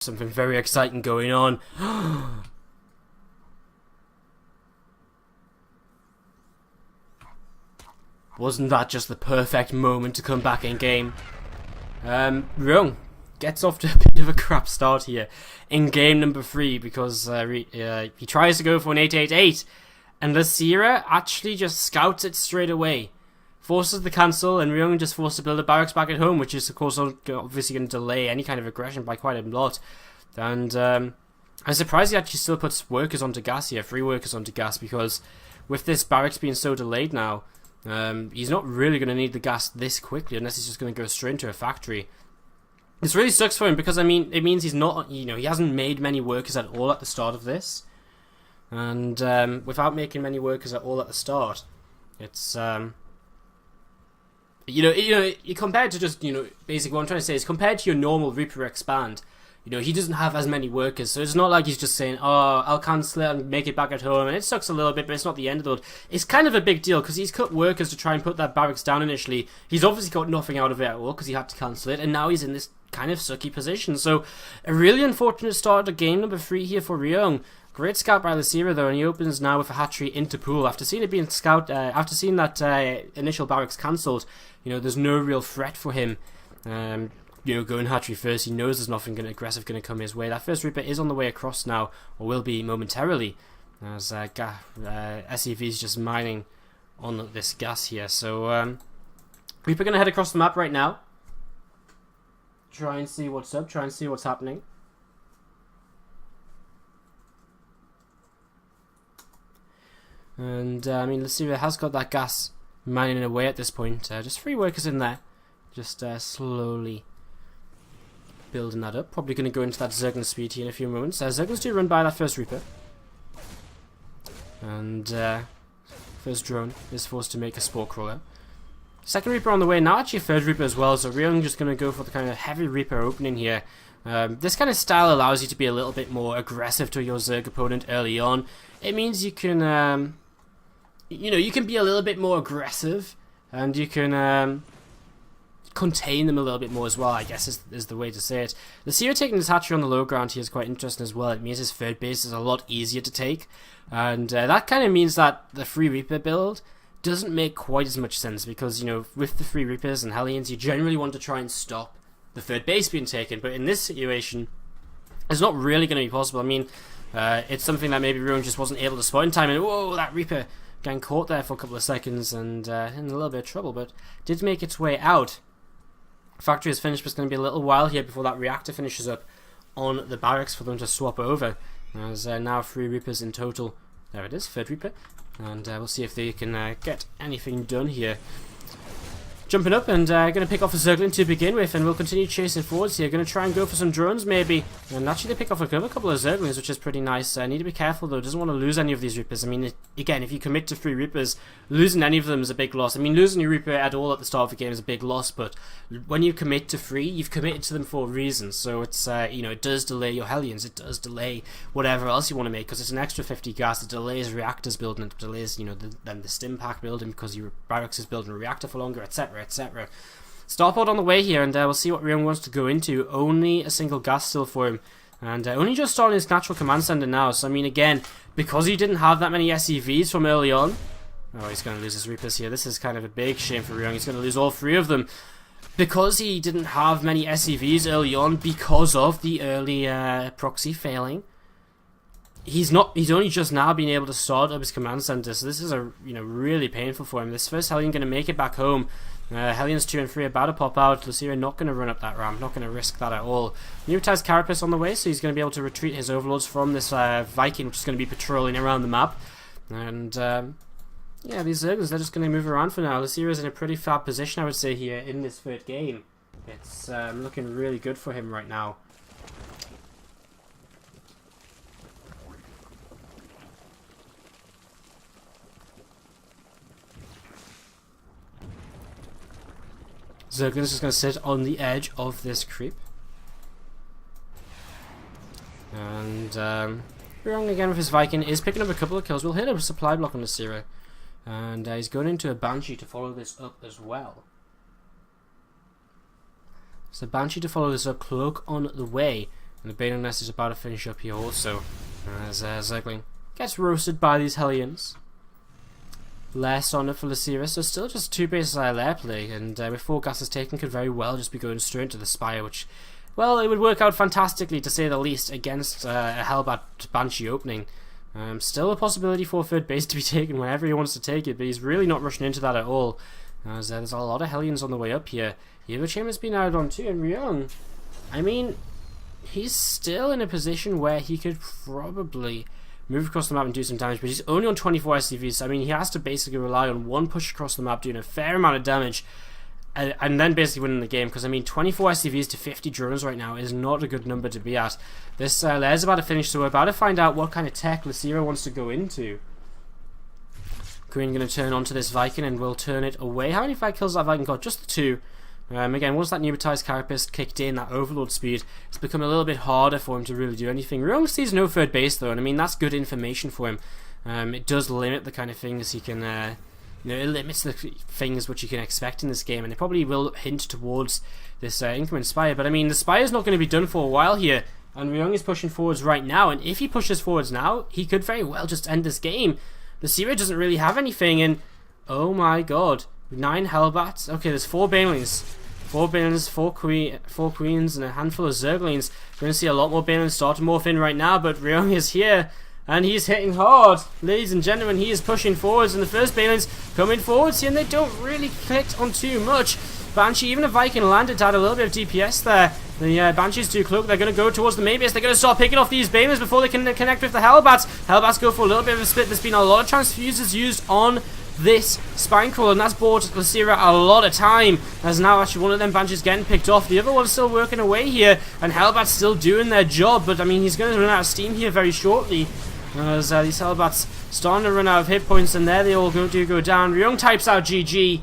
Something very exciting going on. Wasn't that just the perfect moment to come back in game? Ryung gets off to a bit of a crap start here in game number 3 because he tries to go for an 888 and Losira actually just scouts it straight away. Forces the cancel, and Ryung just forced to build a barracks back at home, which is of course obviously going to delay any kind of aggression by quite a lot. And I'm surprised he actually still puts workers onto gas here, 3 workers onto gas, because with this barracks being so delayed now, he's not really going to need the gas this quickly unless he's just going to go straight into a factory. This really sucks for him because, I mean, it means he's not, he hasn't made many workers at all at the start of this. And without making many workers at all at the start, it's you compared to just, basically what I'm trying to say is compared to your normal Reaper expand, he doesn't have as many workers, so it's not like he's just saying, oh, I'll cancel it and make it back at home, and it sucks a little bit, but it's not the end of the world. It's kind of a big deal, because he's cut workers to try and put that barracks down initially. He's obviously got nothing out of it at all, because he had to cancel it, and now he's in this kind of sucky position. So, a really unfortunate start to game number 3 here for Ryung. Great scout by Losira though, and he opens now with a hatchery into pool. After seeing it being after seeing that initial barracks cancelled, there's no real threat for him. Going hatchery first, he knows there's nothing aggressive going to come his way. That first Reaper is on the way across now, or will be momentarily, as SCV is just mining on this gas here. So Reaper going to head across the map right now. Try and see what's up, try and see what's happening. And Losira has got that gas mining away at this point. Just 3 workers in there, just slowly building that up. Probably going to go into that Zerglin speed here in a few moments. Zerglins do run by that first Reaper, and first drone is forced to make a spore crawler. Second Reaper on the way now, actually a third Reaper as well. So Ryung just going to go for the kind of heavy Reaper opening here. This kind of style allows you to be a little bit more aggressive to your Zerg opponent early on. It means you can you can be a little bit more aggressive, and you can contain them a little bit more as well, I guess is the way to say it. Losira taking this hatchery on the low ground here is quite interesting as well. It means his third base is a lot easier to take, and that kind of means that the 3 Reaper build doesn't make quite as much sense, because with the 3 Reapers and Hellions, you generally want to try and stop the third base being taken, but in this situation it's not really going to be possible. I mean, it's something that maybe Ryung just wasn't able to spot in time, and whoa, that Reaper getting caught there for a couple of seconds and in a little bit of trouble, but did make its way out. Factory is finished, but it's going to be a little while here before that reactor finishes up on the barracks for them to swap over. There's now 3 Reapers in total. There it is, 3rd Reaper, and we'll see if they can get anything done here. Jumping up and going to pick off a Zerglin to begin with, and we'll continue chasing forwards here. Going to try and go for some drones maybe, and actually they pick off a couple of Zerglins, which is pretty nice. Need to be careful though, doesn't want to lose any of these Reapers. I mean, again, if you commit to 3 Reapers, losing any of them is a big loss. I mean, losing your Reaper at all at the start of the game is a big loss, but when you commit to 3, you've committed to them for a reason. So it's, it does delay your Hellions, it does delay whatever else you want to make, because it's an extra 50 gas, it delays reactors building, it delays, then the stim pack building, because your barracks is building a reactor for longer, etc, etc. Starport on the way here, and we'll see what Ryung wants to go into. Only a single gas still for him, and only just starting his natural command center now. So I mean, again, because he didn't have that many SCVs from early on, oh, he's going to lose his Reapers here. This is kind of a big shame for Ryung. He's going to lose all 3 of them because he didn't have many SCVs early on because of the early proxy failing. He's only just now been able to start up his command center, so this is a really painful for him. This first Hellion going to make it back home. Hellions 2 and 3 are about to pop out. Losira not going to run up that ramp, not going to risk that at all. Newtized Carapace on the way, so he's going to be able to retreat his overlords from this Viking, which is going to be patrolling around the map. And yeah, these Zerglins, they're just going to move around for now. Losira's in a pretty fab position, I would say, here in this 3rd game. It's looking really good for him right now. Zerglin's just going to sit on the edge of this creep. And Ryung again with his Viking is picking up a couple of kills. We'll hit a supply block on Losira. And he's going into a Banshee to follow this up as well. So Banshee to follow this up, Cloak on the way. And the Bane Nest is about to finish up here also. As Zergling gets roasted by these Hellions. Less on it for Losira, so still just 2 bases out of their play, and with 4 gases taken could very well just be going straight into the Spire, which, well, it would work out fantastically to say the least against a Hellbat Banshee opening. Still a possibility for a 3rd base to be taken whenever he wants to take it, but he's really not rushing into that at all. As there's a lot of Hellions on the way up here. The other chamber's been added on too, and Ryung, I mean, he's still in a position where he could probably move across the map and do some damage, but he's only on 24 SCVs, so I mean, he has to basically rely on 1 push across the map doing a fair amount of damage, and then basically winning the game, because I mean, 24 SCVs to 50 drones right now is not a good number to be at. This Lair's about to finish, so we're about to find out what kind of tech Losira wants to go into. Green going to turn onto this Viking and will turn it away. How many fight kills has that Viking got? Just the 2. Again, once that pneumatized Carapace kicked in, that overload speed, it's become a little bit harder for him to really do anything. Ryung sees no 3rd base though, and I mean, that's good information for him. It does limit the kind of things he can, it limits the things which you can expect in this game, and it probably will hint towards this incoming Spire. But I mean, the Spire's not going to be done for a while here, and Ryung is pushing forwards right now, and if he pushes forwards now, he could very well just end this game. Losira doesn't really have anything, and oh my god, 9 Hellbats. Okay, there's 4 Banelings. 4 Banelings, 4 Queens, and a handful of Zerglings. We're going to see a lot more Banelings start to morph in right now, but Ryung is here, and he's hitting hard. Ladies and gentlemen, he is pushing forwards, and the first Banelings coming forwards here, and they don't really click on too much. Banshee, even a Viking landed to add a little bit of DPS there. The Banshee's too cloaked. They're going to go towards the main base. They're going to start picking off these Banelings before they can connect with the Hellbats. Hellbats go for a little bit of a split. There's been a lot of transfuses used on this Spinecrawler, and that's bought Losira a lot of time, as now actually one of them Banshees getting picked off, the other one's still working away here, and Hellbat's still doing their job, but I mean, he's going to run out of steam here very shortly, as these Hellbats starting to run out of hit points, and there they all go down. Ryung types out GG,